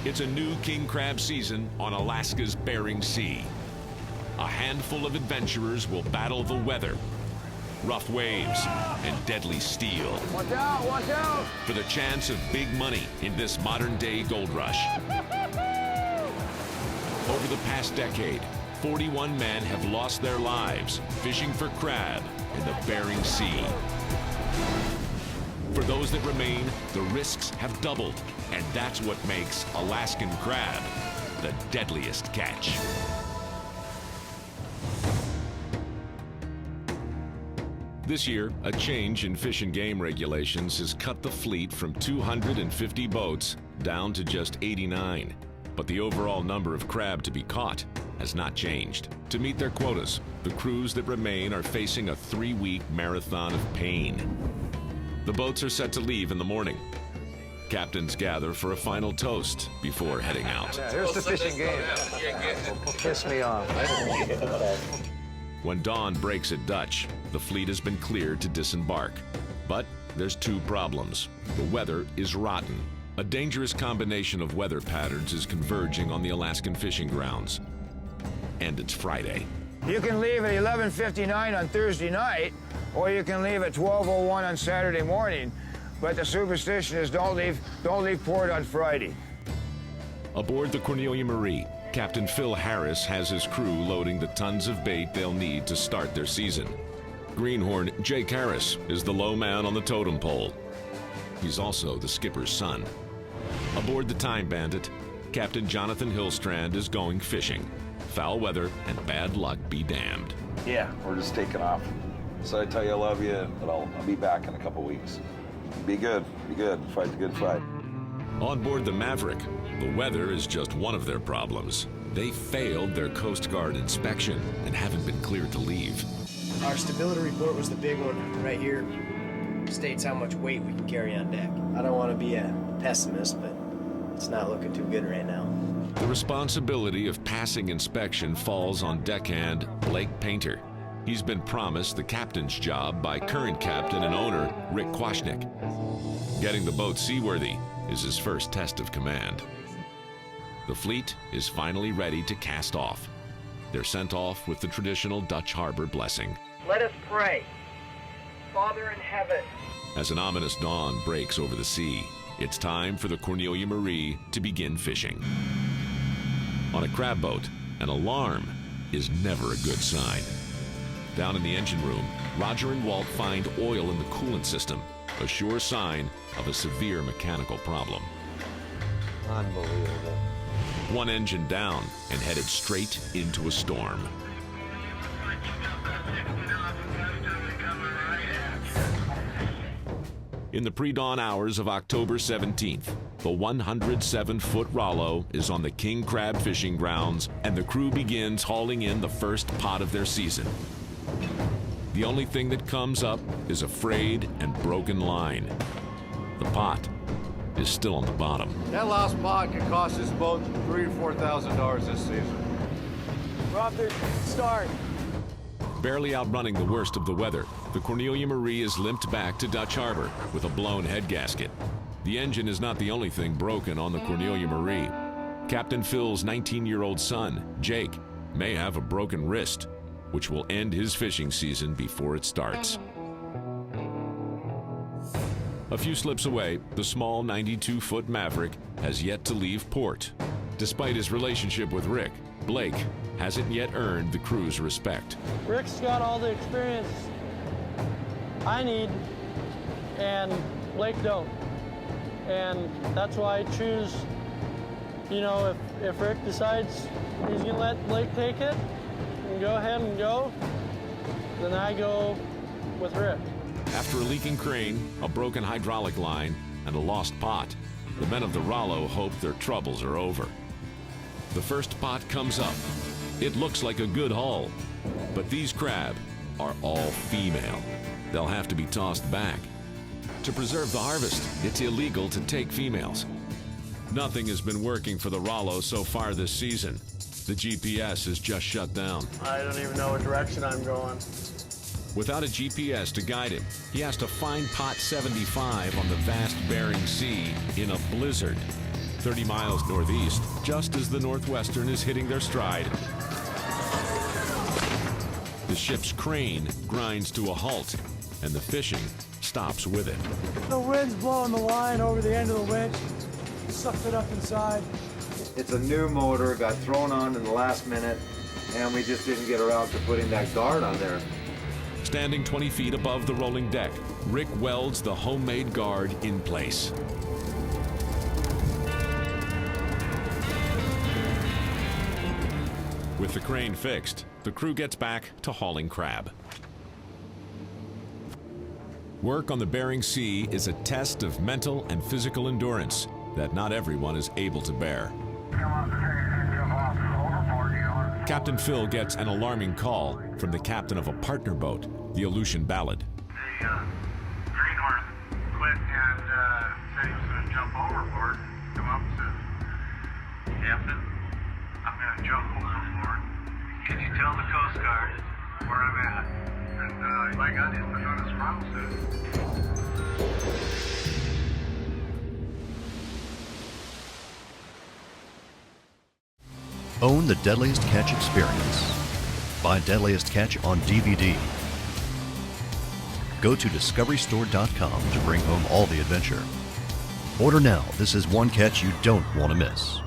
It's a new king crab season on Alaska's Bering Sea. A handful of adventurers will battle the weather, rough waves, and deadly steel. Watch out, watch out! For the chance of big money in this modern-day gold rush. Over the past decade, 41 men have lost their lives fishing for crab in the Bering Sea. For those that remain, the risks have doubled, and that's what makes Alaskan crab the deadliest catch. This year, a change in Fish and Game regulations has cut the fleet from 250 boats down to just 89. But the overall number of crab to be caught has not changed. To meet their quotas, the crews that remain are facing a 3-week marathon of pain. The boats are set to leave in the morning. Captains gather for a final toast before heading out. Yeah, here's the fishing game. Kiss me off. When dawn breaks at Dutch, the fleet has been cleared to disembark. But there's 2 problems. The weather is rotten. A dangerous combination of weather patterns is converging on the Alaskan fishing grounds. And it's Friday. You can leave at 11:59 on Thursday night, or you can leave at 12:01 on Saturday morning. But the superstition is don't leave port on Friday. Aboard the Cornelia Marie, Captain Phil Harris has his crew loading the tons of bait they'll need to start their season. Greenhorn Jake Harris is the low man on the totem pole. He's also the skipper's son. Aboard the Time Bandit, Captain Jonathan Hillstrand is going fishing. Foul weather and bad luck be damned. Yeah, we're just taking off. So I tell you I love you, but I'll be back in a couple weeks. Be good, fight the good fight. On board the Maverick, the weather is just one of their problems. They failed their Coast Guard inspection and haven't been cleared to leave. Our stability report was the big one right here. States how much weight we can carry on deck. I don't want to be a pessimist, but it's not looking too good right now. The responsibility of passing inspection falls on deckhand Blake Painter. He's been promised the captain's job by current captain and owner Rick Kwasnick. Getting the boat seaworthy is his first test of command. The fleet is finally ready to cast off. They're sent off with the traditional Dutch harbor blessing. Let us pray. Father in heaven. As an ominous dawn breaks over the sea, it's time for the Cornelia Marie to begin fishing. On a crab boat, an alarm is never a good sign. Down in the engine room, Roger and Walt find oil in the coolant system, a sure sign of a severe mechanical problem. Unbelievable. One engine down and headed straight into a storm. In the pre-dawn hours of October 17th, the 107-foot Rollo is on the king crab fishing grounds, and the crew begins hauling in the first pot of their season. The only thing that comes up is a frayed and broken line. The pot is still on the bottom. That last pot could cost this boat $3,000 to $4,000 this season. We're off to start. Barely outrunning the worst of the weather, the Cornelia Marie is limped back to Dutch Harbor with a blown head gasket. The engine is not the only thing broken on the Cornelia Marie. Captain Phil's 19-year-old son, Jake, may have a broken wrist, which will end his fishing season before it starts. A few slips away, the small 92-foot Maverick has yet to leave port. Despite his relationship with Rick, Blake hasn't yet earned the crew's respect. Rick's got all the experience I need, and Blake don't. And that's why I choose, you know, if Rick decides he's gonna let Blake take it and go ahead and go, then I go with Rick. After a leaking crane, a broken hydraulic line, and a lost pot, the men of the Rollo hope their troubles are over. The first pot comes up. It looks like a good haul, but these crab are all female. They'll have to be tossed back. To preserve the harvest, it's illegal to take females. Nothing has been working for the Rollo so far this season. The GPS is just shut down. I don't even know what direction I'm going. Without a GPS to guide him, he has to find pot 75 on the vast Bering Sea in a blizzard. 30 miles northeast, just as the Northwestern is hitting their stride. The ship's crane grinds to a halt, and the fishing stops with it. The wind's blowing the line over the end of the winch, sucked it up inside. It's a new motor, got thrown on in the last minute, and we just didn't get around to putting that guard on there. Standing 20 feet above the rolling deck, Rick welds the homemade guard in place. With the crane fixed, the crew gets back to hauling crab. Work on the Bering Sea is a test of mental and physical endurance that not everyone is able to bear. Captain Phil gets an alarming call from the captain of a partner boat, the Aleutian Ballad. The greenhorn quit and said he was going to jump overboard. Come up and said, Captain, I'm going to jump overboard. Can you tell the Coast Guard where I'm at? And by God, he's put on his promises. Own the Deadliest Catch experience. Buy Deadliest Catch on DVD. Go to discoverystore.com to bring home all the adventure. Order now. This is one catch you don't want to miss.